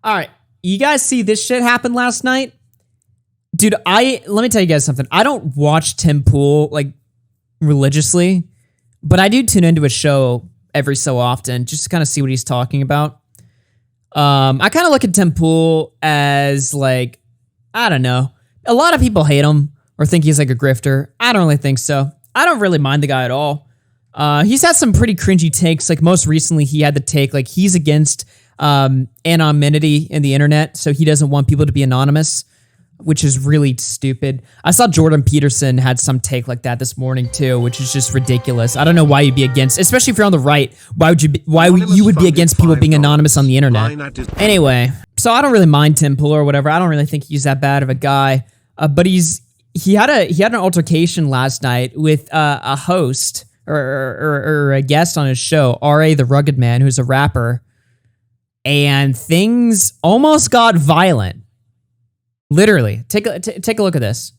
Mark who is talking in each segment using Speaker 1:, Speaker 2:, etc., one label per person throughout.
Speaker 1: All right, you guys see this shit happen last night? Dude, let me tell you guys something. I don't watch Tim Pool, like, religiously, but I do tune into a show every so often just to kind of see what he's talking about. I kind of look at Tim Pool as, like, I don't know. A lot of people hate him or think he's like a grifter. I don't really think so. I don't really mind the guy at all. He's had some pretty cringy takes. Like, most recently, he had the take, like, he's against anonymity in the internet, so he doesn't want people to be anonymous, which is really stupid. I saw Jordan Peterson had some take like that this morning too, which is just ridiculous. I don't know why you'd be against, especially if you're on the right. Why you would be against people being anonymous on the internet? Anyway, so I don't really mind Tim Pool or whatever. I don't really think he's that bad of a guy. But he had an altercation last night with a host or a guest on his show, R.A. the Rugged Man, who's a rapper, and things almost got violent. Literally, take a look at this.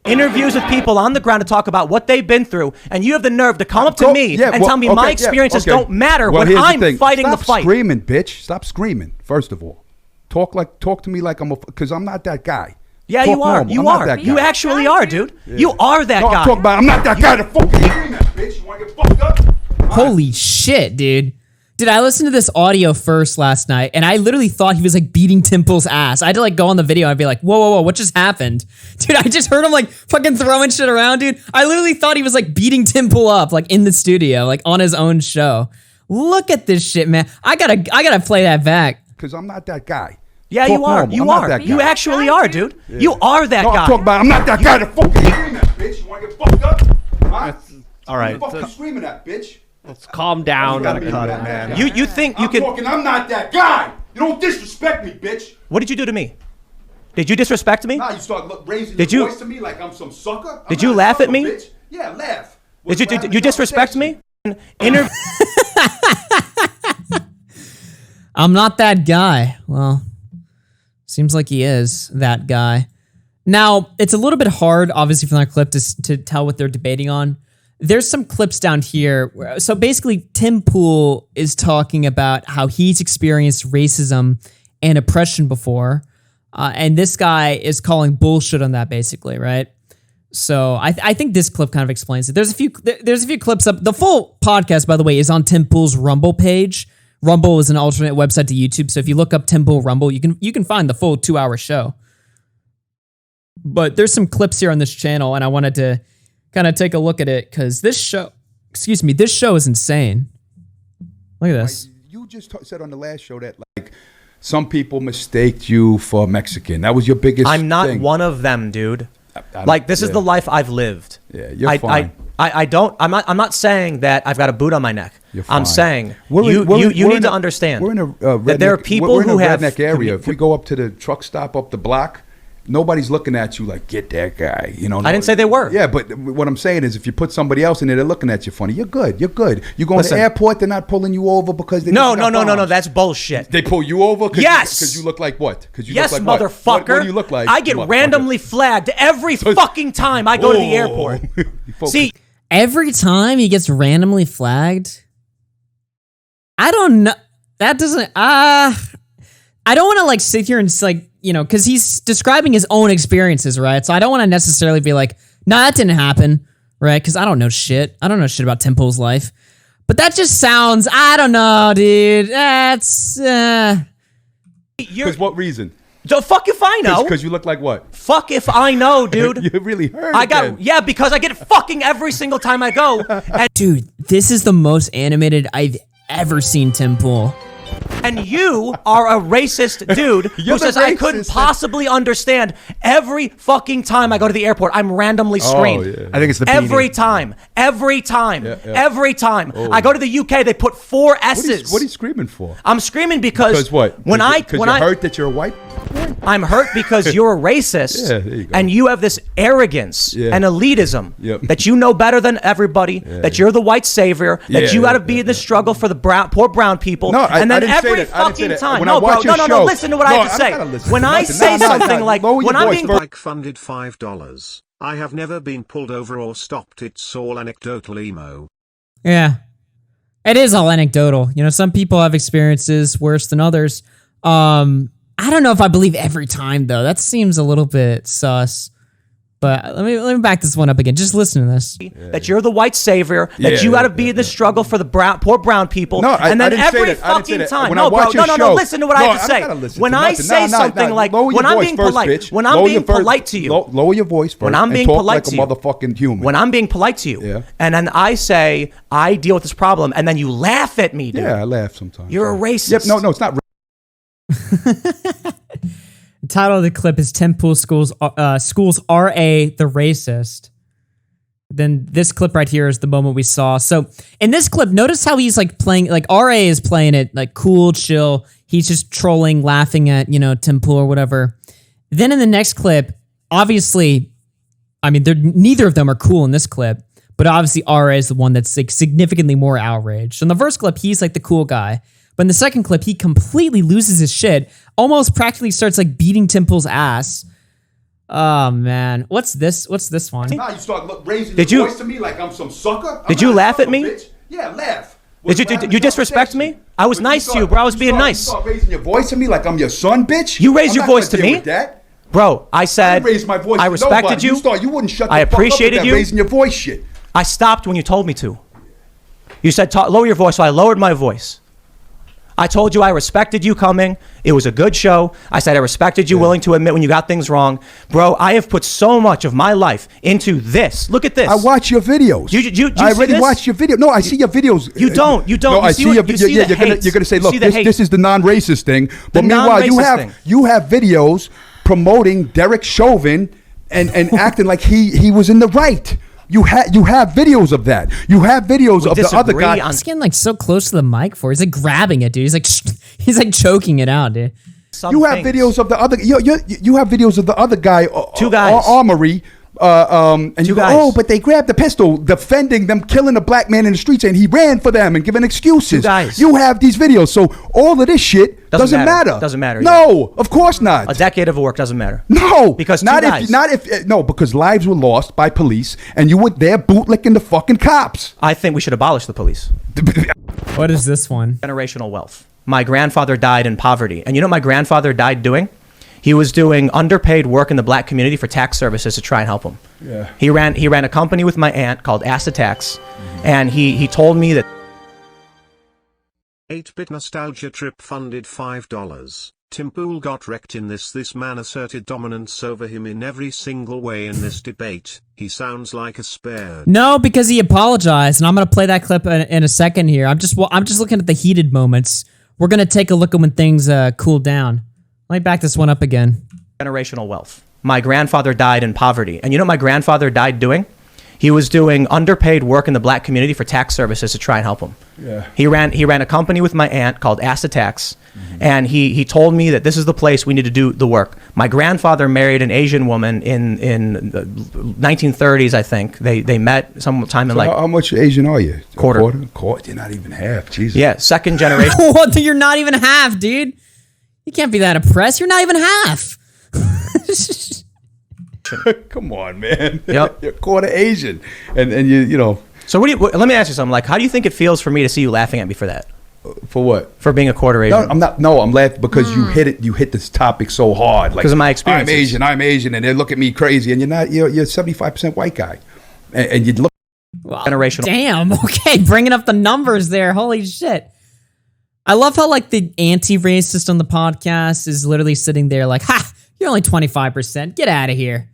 Speaker 2: Interviews with people on the ground to talk about what they've been through, and you have the nerve to come up to me and tell me my experiences don't matter when I'm fighting the fight.
Speaker 3: Stop screaming, bitch. Stop screaming, first of all. Talk to me like because I'm not that guy.
Speaker 2: Yeah, you are. You are. You actually are, dude. Yeah. You are that guy.
Speaker 3: I'm not that guy to fucking scream at, bitch. You want to get fucked up?
Speaker 1: Holy shit, dude. Dude, I listened to this audio first last night, and I literally thought he was, like, beating Tim Pool's ass. I had to, like, go on the video and be like, whoa, what just happened? Dude, I just heard him, like, fucking throwing shit around, dude. I literally thought he was, like, beating Tim Pool up, like, in the studio, like, on his own show. Look at this shit, man. I gotta play that back.
Speaker 3: Because I'm not that guy.
Speaker 2: Yeah, you are. You are. You actually are, dude. Yeah. You are that guy.
Speaker 3: I'm not that guy to fucking scream at, bitch. You want to get fucked up? Huh?
Speaker 4: All right.
Speaker 3: What the fuck you screaming at, bitch?
Speaker 4: Let's calm down.
Speaker 3: You gotta cut it, man.
Speaker 2: You think you can?
Speaker 3: I'm not that guy. You don't disrespect me, bitch.
Speaker 2: What did you do to me? Did you disrespect me?
Speaker 3: Nah, you start raising your voice to me like I'm some sucker.
Speaker 2: Did you laugh at me?
Speaker 3: Bitch. Yeah, laugh.
Speaker 2: Did you disrespect me?
Speaker 1: I'm not that guy. Well, seems like he is that guy. Now, it's a little bit hard, obviously, from that clip to tell what they're debating on. There's some clips down here. So basically, Tim Pool is talking about how he's experienced racism and oppression before. And this guy is calling bullshit on that, basically, right? So I think this clip kind of explains it. There's a few clips up. The full podcast, by the way, is on Tim Pool's Rumble page. Rumble is an alternate website to YouTube. So if you look up Tim Pool Rumble, you can find the full 2-hour show. But there's some clips here on this channel, and I wanted to kind of take a look at it because this show is insane. Look at this.
Speaker 3: You just said on the last show that like some people mistaked you for Mexican. That was your biggest
Speaker 2: I'm not
Speaker 3: thing.
Speaker 2: One of them, dude. Like this is the life I've lived.
Speaker 3: Yeah, you're fine.
Speaker 2: I'm not saying that I've got a boot on my neck.
Speaker 3: You're fine.
Speaker 2: I'm saying you need to understand that there are people who have
Speaker 3: redneck area. If we go up to the truck stop up the block, nobody's looking at you like, get that guy. You know.
Speaker 2: I didn't say they were.
Speaker 3: Yeah, but what I'm saying is if you put somebody else in there, they're looking at you funny. You're good. You go to the airport, they're not pulling you over because they
Speaker 2: No, that's bullshit.
Speaker 3: They pull you over?
Speaker 2: Yes.
Speaker 3: Because you look like what?
Speaker 2: Yes, look like motherfucker.
Speaker 3: What do you look like?
Speaker 2: I get randomly flagged every fucking time I go to the airport. See,
Speaker 1: every time he gets randomly flagged? I don't know. That doesn't... I don't want to like sit here and like, you know, because he's describing his own experiences, right? So I don't want to necessarily be like, nah, that didn't happen, right? Because I don't know shit. I don't know shit about Tim Pool's life. But that just sounds, I don't know, dude. That's...
Speaker 3: Because what reason?
Speaker 2: So fuck if I know.
Speaker 3: Because you look like what?
Speaker 2: Fuck if I know, dude.
Speaker 3: You really hurt.
Speaker 2: Because I get it fucking every single time I go. And
Speaker 1: dude, this is the most animated I've ever seen Tim Pool.
Speaker 2: And you are a racist dude who says I couldn't possibly understand every fucking time I go to the airport. I'm randomly screened.
Speaker 3: Yeah.
Speaker 4: I think it's the
Speaker 2: every time. Every time. I go to the UK, they put 4 S's.
Speaker 3: What are you screaming for?
Speaker 2: I'm screaming because
Speaker 3: what? Because you're hurt that you're a white?
Speaker 2: I'm hurt because you're a racist
Speaker 3: there you go.
Speaker 2: And you have this arrogance and elitism that you know better than everybody, that you're the white savior, that you got to be in the struggle for the poor brown people.
Speaker 3: No,
Speaker 2: and then every fucking time. No, bro, no, listen to what I have to say. When I say something like, when I'm being...
Speaker 5: Like funded $5. I have never been pulled over or stopped. It's all anecdotal emo.
Speaker 1: Yeah. It is all anecdotal. You know, some people have experiences worse than others. I don't know if I believe every time though. That seems a little bit sus. But let me back this one up again. Just listen to this.
Speaker 2: That you're the white savior. That you got to be in the struggle for the poor brown people.
Speaker 3: No,
Speaker 2: and then
Speaker 3: I didn't
Speaker 2: every
Speaker 3: say that. I didn't say
Speaker 2: fucking
Speaker 3: that.
Speaker 2: time.
Speaker 3: When
Speaker 2: No,
Speaker 3: I watch
Speaker 2: bro.
Speaker 3: your
Speaker 2: No.
Speaker 3: show-
Speaker 2: Listen to what I have to
Speaker 3: I'm not gonna
Speaker 2: say.
Speaker 3: listen
Speaker 2: When
Speaker 3: to
Speaker 2: I
Speaker 3: nothing.
Speaker 2: say
Speaker 3: No,
Speaker 2: something like,
Speaker 3: lower your
Speaker 2: when I'm
Speaker 3: voice
Speaker 2: being
Speaker 3: first,
Speaker 2: polite,
Speaker 3: bitch.
Speaker 2: when I'm
Speaker 3: Lower
Speaker 2: being
Speaker 3: your voice-
Speaker 2: polite to you,
Speaker 3: Lower your voice first.
Speaker 2: When I'm
Speaker 3: and
Speaker 2: being
Speaker 3: talk
Speaker 2: polite
Speaker 3: like
Speaker 2: to
Speaker 3: a
Speaker 2: you.
Speaker 3: motherfucking human.
Speaker 2: when I'm being polite to you,
Speaker 3: Yeah.
Speaker 2: and then I say I deal with this problem, and then you laugh at me, dude.
Speaker 3: Yeah, I laugh sometimes.
Speaker 2: You're a racist.
Speaker 3: Yep. No, it's not.
Speaker 1: The title of the clip is Tim Pool Schools R.A. the Racist. Then this clip right here is the moment we saw. So in this clip, notice how he's like playing, like R.A. is playing it like cool, chill. He's just trolling, laughing at, Tim Pool or whatever. Then in the next clip, obviously, I mean, neither of them are cool in this clip, but obviously R.A. is the one that's like significantly more outraged. So in the first clip, he's like the cool guy. But in the second clip, he completely loses his shit, almost practically starts like beating Tim Pool's ass. Oh man, what's this? What's this one?
Speaker 3: Now you start raising your voice to me like I'm some sucker.
Speaker 2: Did you laugh at me?
Speaker 3: Bitch. Yeah, laugh.
Speaker 2: Did you disrespect me? I was nice to you, bro. I was being nice.
Speaker 3: You start raising your voice to me like I'm your son, bitch.
Speaker 2: You raised your
Speaker 3: I'm not
Speaker 2: voice
Speaker 3: gonna
Speaker 2: to
Speaker 3: deal
Speaker 2: me?
Speaker 3: with that.
Speaker 2: Bro, I said
Speaker 3: I raised my voice.
Speaker 2: I
Speaker 3: to
Speaker 2: respected
Speaker 3: nobody.
Speaker 2: you.
Speaker 3: You wouldn't shut the
Speaker 2: I
Speaker 3: fuck
Speaker 2: appreciated
Speaker 3: up with that
Speaker 2: you.
Speaker 3: raising your voice shit.
Speaker 2: I stopped when you told me to. You said lower your voice, so I lowered my voice. I told you I respected you coming. It was a good show. I said I respected you willing to admit when you got things wrong. Bro, I have put so much of my life into this. Look at this.
Speaker 3: I watch your videos.
Speaker 2: I
Speaker 3: already watched your video. No, I see your videos.
Speaker 2: You don't.
Speaker 3: No, I see your video. Yeah, you're gonna say, look, this is the non-racist thing. But meanwhile, you have videos promoting Derek Chauvin and acting like he was in the right. You have videos of that. You have videos of the other guy.
Speaker 1: He's getting like so close to the mic for it. He's like grabbing it, dude. He's like choking it out, dude.
Speaker 3: You have videos of the other. You have videos of the other guy.
Speaker 2: Two guys.
Speaker 3: Armory. And
Speaker 2: Two
Speaker 3: you go,
Speaker 2: guys.
Speaker 3: oh, but they grabbed the pistol, defending them, killing a black man in the streets, and he ran for them and giving excuses.
Speaker 2: Two guys.
Speaker 3: You have these videos, so all of this shit doesn't matter.
Speaker 2: Doesn't matter.
Speaker 3: No, of course not.
Speaker 2: A decade of work doesn't matter.
Speaker 3: No,
Speaker 2: because
Speaker 3: because lives were lost by police, and you were there bootlicking the fucking cops.
Speaker 2: I think we should abolish the police.
Speaker 1: What is this one?
Speaker 2: Generational wealth. My grandfather died in poverty, and you know what my grandfather died doing? He was doing underpaid work in the black community for tax services to try and help him.
Speaker 3: Yeah.
Speaker 2: He ran a company with my aunt called Acid Tax, and he told me that
Speaker 5: 8-bit nostalgia trip funded $5. Tim Pool got wrecked in this. This man asserted dominance over him in every single way in this debate. He sounds like a spare.
Speaker 1: No, because he apologized, and I'm gonna play that clip in a second here. I'm just looking at the heated moments. We're gonna take a look at when things cool down. Let me back this one up again.
Speaker 2: generational wealth. My grandfather died in poverty, and you know what my grandfather died doing? He was doing underpaid work in the black community for tax services to try and help him.
Speaker 3: Yeah.
Speaker 2: He ran a company with my aunt called Acid Tax, and he told me that this is the place we need to do the work. My grandfather married an Asian woman in the 1930s, I think. They met sometime in
Speaker 3: How much Asian are you?
Speaker 2: Quarter.
Speaker 3: Quarter? You're not even half. Jesus.
Speaker 2: Yeah, second generation.
Speaker 1: What? You're not even half, dude. You can't be that oppressed. You're not even half.
Speaker 3: Come on, man.
Speaker 2: Yep.
Speaker 3: You're quarter Asian, and you know.
Speaker 2: So let me ask you something. Like, how do you think it feels for me to see you laughing at me for that?
Speaker 3: For what?
Speaker 2: For being a quarter Asian?
Speaker 3: No, I'm not. No, I'm laughing because you hit it. You hit this topic so hard. Like,
Speaker 2: because of my experience.
Speaker 3: I'm Asian, and they look at me crazy, and you're not. You're 75% white guy, and you look.
Speaker 1: Well,
Speaker 2: generational.
Speaker 1: Damn. Okay, bringing up the numbers there. Holy shit. I love how like the anti-racist on the podcast is literally sitting there like, ha, you're only 25%. Get out of here.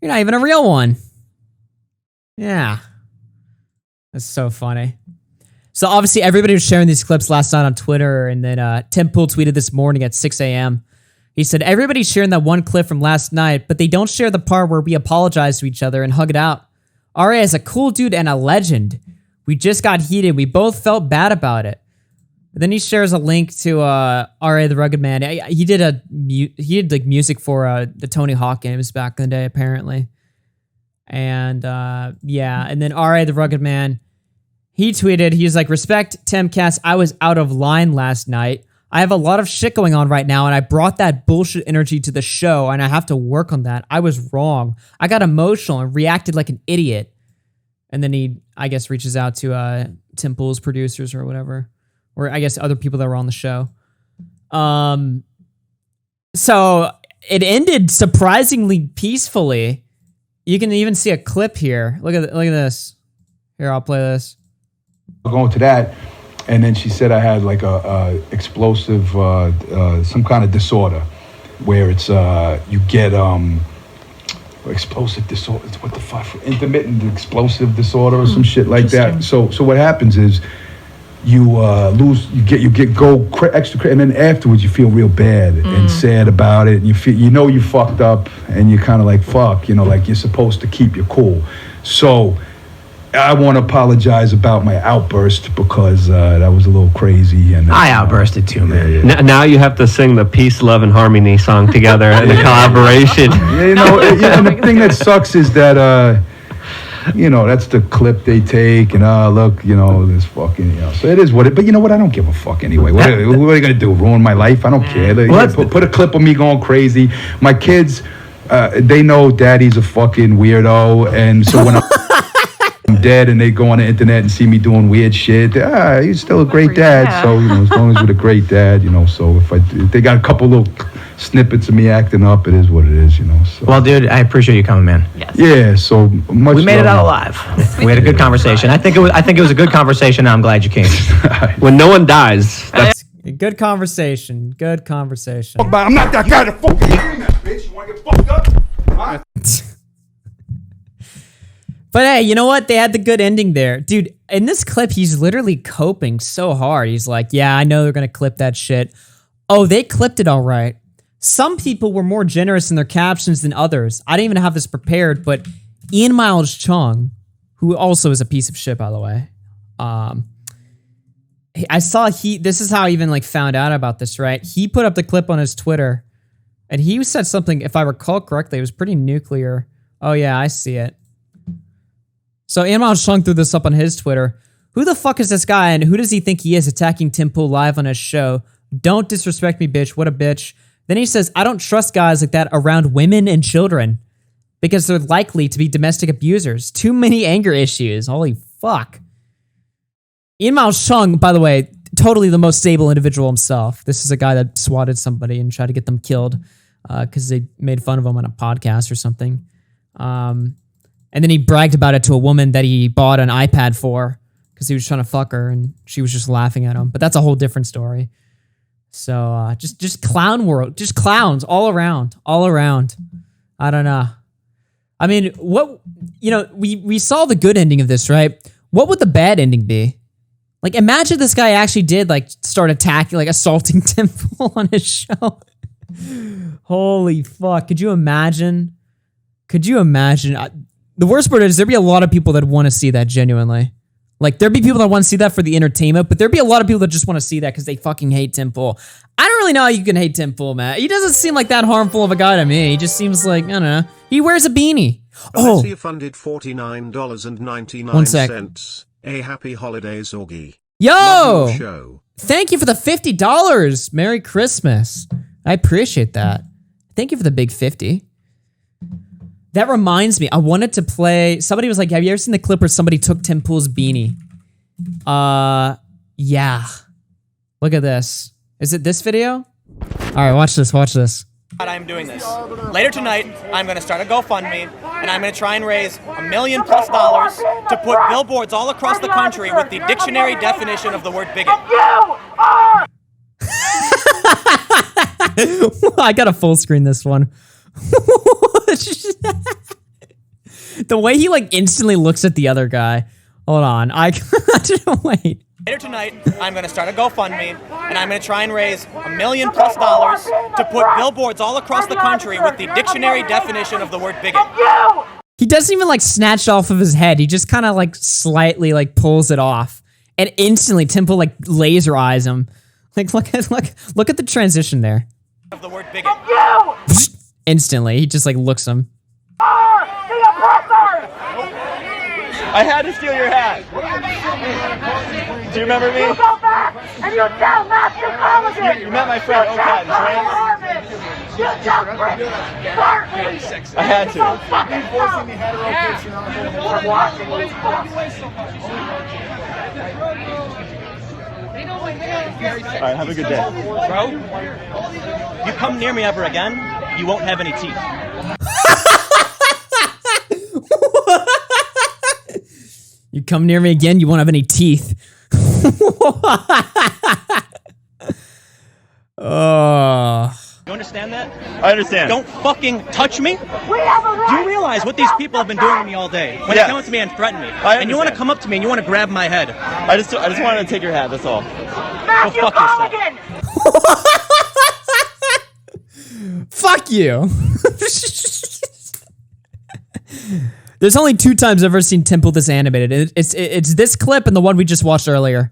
Speaker 1: You're not even a real one. Yeah. That's so funny. So obviously everybody was sharing these clips last night on Twitter, and then Tim Pool tweeted this morning at 6 a.m. He said, everybody's sharing that one clip from last night, but they don't share the part where we apologize to each other and hug it out. RA is a cool dude and a legend. We just got heated. We both felt bad about it. Then he shares a link to R.A. the Rugged Man. He did like music for the Tony Hawk games back in the day, apparently. And yeah, and then R.A. the Rugged Man, he tweeted, he was like, respect Timcast, I was out of line last night. I have a lot of shit going on right now, and I brought that bullshit energy to the show, and I have to work on that. I was wrong. I got emotional and reacted like an idiot. And then he, I guess, reaches out to Tim Pool's producers or whatever. Or I guess other people that were on the show. So it ended surprisingly peacefully. You can even see a clip here. Look at this. Here, I'll play this.
Speaker 3: Going to that, and then she said I had like a explosive, some kind of disorder, where it's you get explosive disorder. What the fuck? Intermittent explosive disorder or some shit like that. So what happens is you go extra, and then afterwards you feel real bad and sad about it. And you feel you fucked up, and you're kind of like fuck, like you're supposed to keep your cool. So I want to apologize about my outburst because that was a little crazy. And
Speaker 2: I outbursted too, man.
Speaker 3: Yeah.
Speaker 4: Now you have to sing the Peace, Love, and Harmony song together in a collaboration.
Speaker 3: And the thing that sucks is that, that's the clip they take, and look, this fucking, so it is what it. But you know what? I don't give a fuck anyway. What are you gonna do? Ruin my life? I don't care. Put a clip of me going crazy. My kids, they know Daddy's a fucking weirdo, and so when I'm dead and they go on the internet and see me doing weird shit, he's still a great dad. So as long as we're a great dad, so if they got a couple little snippets of me acting up, it is what it is, So.
Speaker 2: Well, dude, I appreciate you coming, man.
Speaker 3: Yes. Yeah, so much.
Speaker 2: We made it out alive. We had a good conversation. I think it was a good conversation. And I'm glad you came.
Speaker 4: When no one dies, that's
Speaker 1: good conversation. Good conversation.
Speaker 3: I'm not that guy to fucking bitch. You want to get fucked up? Huh?
Speaker 1: But hey, you know what? They had the good ending there. Dude, in this clip, he's literally coping so hard. He's like, yeah, I know they're going to clip that shit. Oh, they clipped it all right. Some people were more generous in their captions than others. I didn't even have this prepared, but Ian Miles Chung, who also is a piece of shit, by the way. I saw this is how I even found out about this, right? He put up the clip on his Twitter, and he said something, if I recall correctly, it was pretty nuclear. Oh yeah, I see it. So Ian Miles Chung threw this up on his Twitter. Who the fuck is this guy, and who does he think he is attacking Tim Pool live on his show? Don't disrespect me, bitch. What a bitch. Then he says, I don't trust guys like that around women and children because they're likely to be domestic abusers. Too many anger issues. Holy fuck. Ian Miles Chung, by the way, totally the most stable individual himself. This is a guy that swatted somebody and tried to get them killed because they made fun of him on a podcast or something. And then he bragged about it to a woman that he bought an iPad for because he was trying to fuck her and she was just laughing at him. But that's a whole different story. So just clown world, just clowns all around. I don't know. I mean, we saw the good ending of this, right? What would the bad ending be? Imagine this guy actually did start attacking, assaulting Tim Pool on his show. Holy fuck. Could you imagine? The worst part is there'd be a lot of people that want to see that genuinely. There'd be people that want to see that for the entertainment, but there'd be a lot of people that just want to see that because they fucking hate Tim Pool. I don't really know how you can hate Tim Pool, man. He doesn't seem like that harmful of a guy to me. He just seems like, I don't know. He wears a beanie. Oh.
Speaker 5: Alessia funded $49.99.
Speaker 1: 1 sec.
Speaker 5: Happy holidays, Augie.
Speaker 1: Yo!
Speaker 5: Show.
Speaker 1: Thank you for the $50. Merry Christmas. I appreciate that. Thank you for the big 50. That reminds me, I wanted to play. Somebody was like, have you ever seen the clip where somebody took Tim Pool's beanie? Yeah. Look at this. Is it this video? All right, watch this.
Speaker 2: I'm doing this. Later tonight, I'm going to start a GoFundMe, and I'm going to try and raise $1 million+ to put billboards all across the country with the dictionary definition of the word bigot.
Speaker 1: I gotta full screen this one. The way he instantly looks at the other guy. Hold on. Wait.
Speaker 2: Later tonight, I'm going to start a GoFundMe, and I'm going to try and raise $1 million+ to put billboards all across the country with the dictionary definition of the word bigot.
Speaker 1: He doesn't even snatch off of his head. He just kind of slightly pulls it off, and instantly Tim Pool laser eyes him. Look at the transition there.
Speaker 2: Of the word bigot.
Speaker 1: Instantly, he just looks him.
Speaker 2: I had to steal your hat. Do you remember me?
Speaker 6: You go back and you tell Matthew Colligan.
Speaker 2: You met my friend Okat, right?
Speaker 6: You tell Bartley.
Speaker 2: I had to.
Speaker 6: So fucking forcing the hetero picture on watching this
Speaker 2: All right, have a good day. Bro? You come near me ever again, you won't have any teeth.
Speaker 1: You come near me again, you won't have any teeth. Oh.
Speaker 2: You understand that?
Speaker 7: I understand.
Speaker 2: Don't fucking touch me.
Speaker 6: We have a right.
Speaker 2: Do you realize what these people have been doing to me all day? When they come up to me and threaten me, and you want to come up to me and you want to grab my head.
Speaker 7: I just wanted to take your hat. That's all.
Speaker 6: Matthew
Speaker 2: Go fuck
Speaker 6: Mulligan.
Speaker 1: Fuck you. There's only 2 times I've ever seen Tim pull this animated. It's this clip and the one we just watched earlier.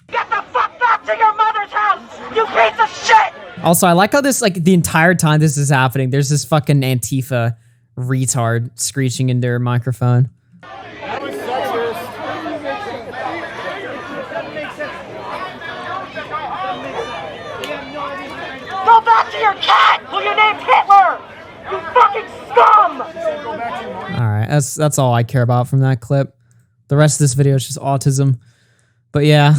Speaker 6: Get the fuck back to your mother's house, you piece of shit!
Speaker 1: Also, I like how this, like, the entire time this is happening, there's this fucking Antifa retard screeching into her microphone.
Speaker 6: Go back to your cat who you named Hitler! You fucking scum!
Speaker 1: Alright, that's all I care about from that clip. The rest of this video is just autism. But yeah.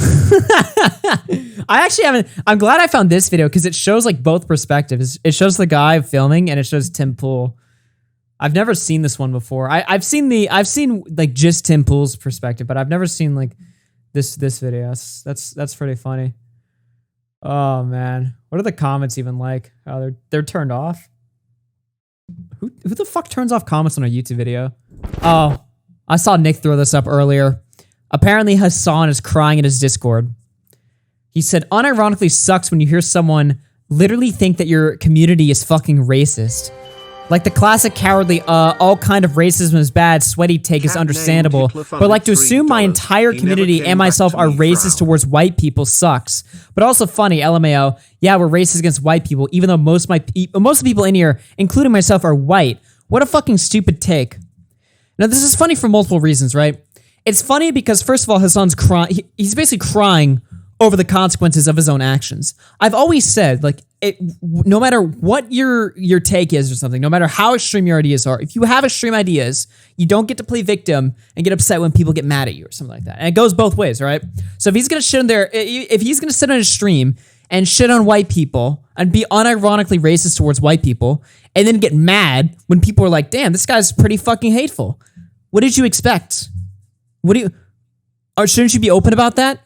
Speaker 1: I'm glad I found this video because it shows like both perspectives. It shows the guy filming and it shows Tim Pool. I've never seen this one before. I've seen like just Tim Pool's perspective, but I've never seen like this video. That's pretty funny. Oh man. What are the comments even like? Oh, they're turned off. Who the fuck turns off comments on a YouTube video? Oh, I saw Nick throw this up earlier. Apparently Hasan is crying in his Discord. He said, unironically sucks when you hear someone literally think that your community is fucking racist. Like the classic cowardly, all kind of racism is bad, sweaty take is understandable. But like to assume my entire community and myself are racist towards white people sucks. But also funny, LMAO, yeah, we're racist against white people, even though most of the people in here, including myself, are white. What a fucking stupid take. Now this is funny for multiple reasons, right? It's funny because first of all, Hasan's crying, he's basically crying over the consequences of his own actions. I've always said, like, no matter what your take is or something, no matter how extreme your ideas are, if you have extreme ideas, you don't get to play victim and get upset when people get mad at you or something like that. And it goes both ways, right? So if he's gonna sit on his stream and shit on white people and be unironically racist towards white people, and then get mad when people are like, damn, this guy's pretty fucking hateful. What did you expect? Shouldn't you be open about that?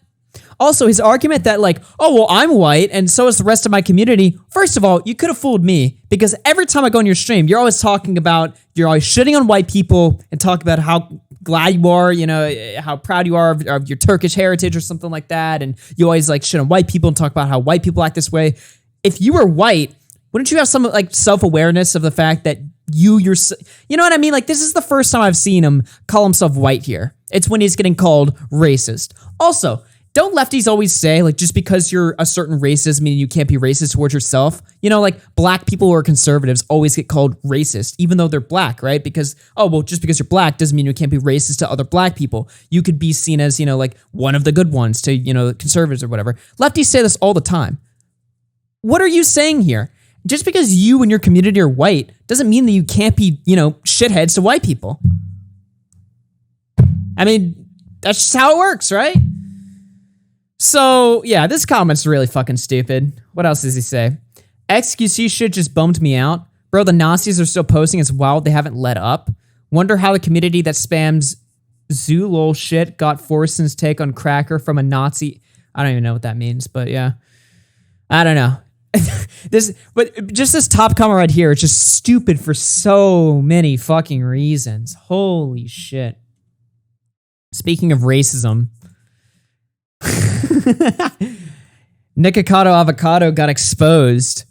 Speaker 1: Also, his argument that like, oh, well, I'm white and so is the rest of my community. First of all, you could have fooled me because every time I go on your stream, you're always shitting on white people and talk about how glad you are, you know, how proud you are of your Turkish heritage or something like that. And you always like shit on white people and talk about how white people act this way. If you were white, wouldn't you have some like self-awareness of the fact that you know what I mean? Like this is the first time I've seen him call himself white here. It's when he's getting called racist. Also, don't lefties always say, like, just because you're a certain race doesn't mean you can't be racist towards yourself? You know, like, black people who are conservatives always get called racist, even though they're black, right? Because, oh, well, just because you're black doesn't mean you can't be racist to other black people. You could be seen as, you know, like, one of the good ones to, you know, conservatives or whatever. Lefties say this all the time. What are you saying here? Just because you and your community are white doesn't mean that you can't be, you know, shitheads to white people. I mean, that's just how it works, right? So, yeah, this comment's really fucking stupid. What else does he say? XQC shit just bummed me out. Bro, the Nazis are still posting as wild they haven't let up. Wonder how the community that spams Zulol shit got Forson's take on Cracker from a Nazi. I don't even know what that means, but yeah. I don't know. But just this top comment right here, it's just stupid for so many fucking reasons. Holy shit. Speaking of racism, Nikocado Avocado got exposed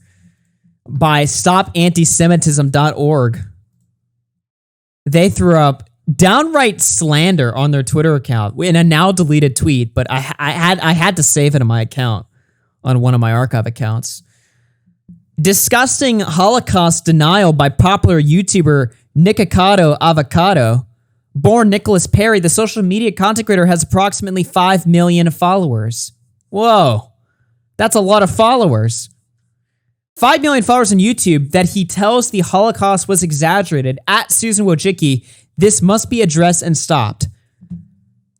Speaker 1: by StopAntisemitism.org. They threw up downright slander on their Twitter account in a now deleted tweet, but I had to save it on my account, on one of my archive accounts. Disgusting Holocaust denial by popular YouTuber Nikocado Avocado. Born Nicholas Perry, the social media content creator has approximately 5 million followers. Whoa, that's a lot of followers. 5 million followers on YouTube that he tells the Holocaust was exaggerated. At Susan Wojcicki, this must be addressed and stopped.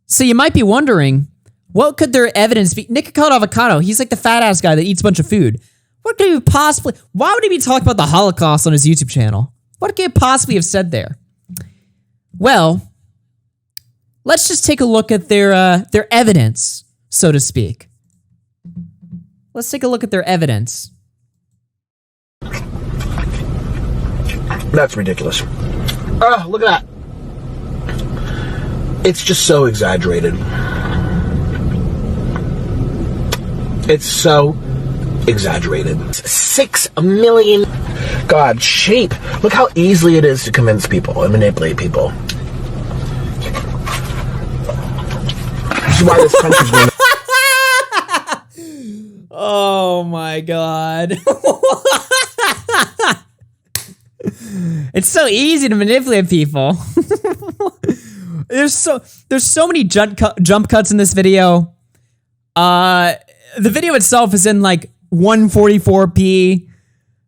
Speaker 1: So you might be wondering, what could their evidence be? Nikocado Avocado, he's like the fat ass guy that eats a bunch of food. What could he possibly... Why would he be talking about the Holocaust on his YouTube channel? What could he possibly have said there? Well, let's just take a look at their evidence, so to speak. Let's take a look at their evidence.
Speaker 8: That's ridiculous. Oh, look at that. It's just so exaggerated. It's so exaggerated. 6 million. God, shape. Look how easily it is to convince people and manipulate people. This is why this country's going.
Speaker 1: Oh my god. It's so easy to manipulate people. There's so many jump cuts in this video. The video itself is in like 144p.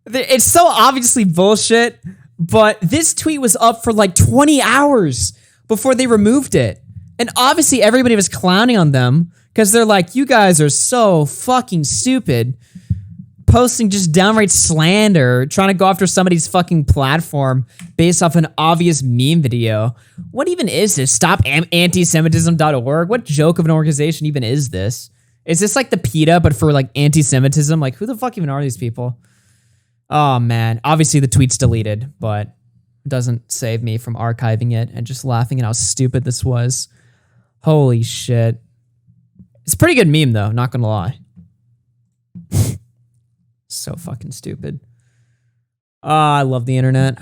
Speaker 1: It's so obviously bullshit, but this tweet was up for like 20 hours before they removed it. And obviously everybody was clowning on them because they're like, you guys are so fucking stupid. Posting just downright slander, trying to go after somebody's fucking platform based off an obvious meme video. What even is this? StopAntisemitism.org? What joke of an organization even is this? Is this like the PETA, but for like anti-Semitism? Like, who the fuck even are these people? Oh, man. Obviously, the tweet's deleted, but it doesn't save me from archiving it and just laughing at how stupid this was. Holy shit. It's a pretty good meme, though, not gonna lie. So fucking stupid. I love the internet.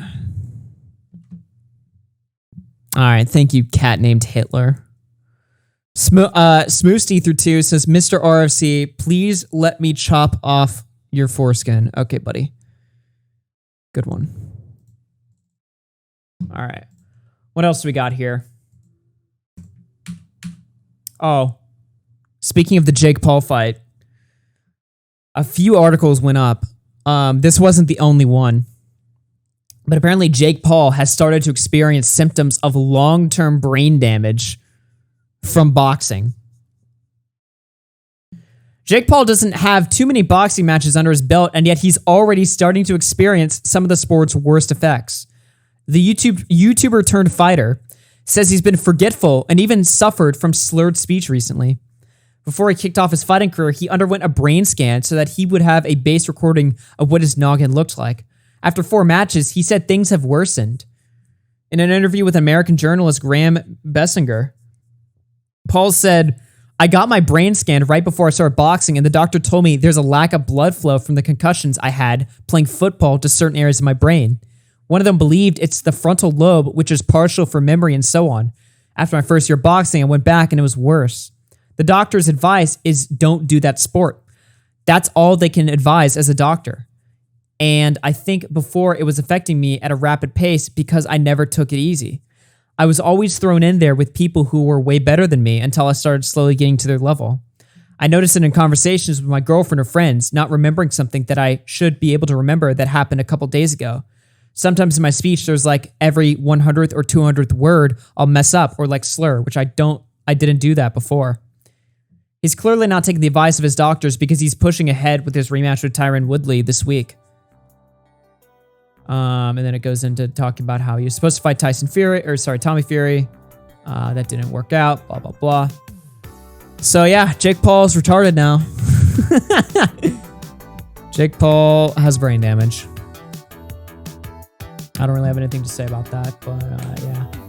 Speaker 1: All right, thank you, cat named Hitler. Smoosty through 2 says, Mr. RFC, please let me chop off your foreskin. Okay, buddy. Good one. All right. What else do we got here? Oh, speaking of the Jake Paul fight, a few articles went up. This wasn't the only one. But apparently Jake Paul has started to experience symptoms of long-term brain damage from boxing. Jake Paul doesn't have too many boxing matches under his belt, and yet he's already starting to experience some of the sport's worst effects. The YouTuber turned fighter says he's been forgetful and even suffered from slurred speech recently. Before he kicked off his fighting career, he underwent a brain scan so that he would have a base recording of what his noggin looked like. After 4 matches, he said things have worsened. In an interview with American journalist Graham Bessinger, Paul said, I got my brain scanned right before I started boxing, and the doctor told me there's a lack of blood flow from the concussions I had playing football to certain areas of my brain. One of them believed it's the frontal lobe, which is partial for memory and so on. After my first year boxing, I went back and it was worse. The doctor's advice is don't do that sport. That's all they can advise as a doctor. And I think before it was affecting me at a rapid pace because I never took it easy. I was always thrown in there with people who were way better than me until I started slowly getting to their level. I noticed it in conversations with my girlfriend or friends, not remembering something that I should be able to remember that happened a couple days ago. Sometimes in my speech, there's like every 100th or 200th word I'll mess up or like slur, which I didn't do that before. He's clearly not taking the advice of his doctors because he's pushing ahead with his rematch with Tyron Woodley this week. And then it goes into talking about how he was supposed to fight Tommy Fury. That didn't work out, blah, blah, blah. So yeah, Jake Paul's retarded now. Jake Paul has brain damage. I don't really have anything to say about that, but yeah.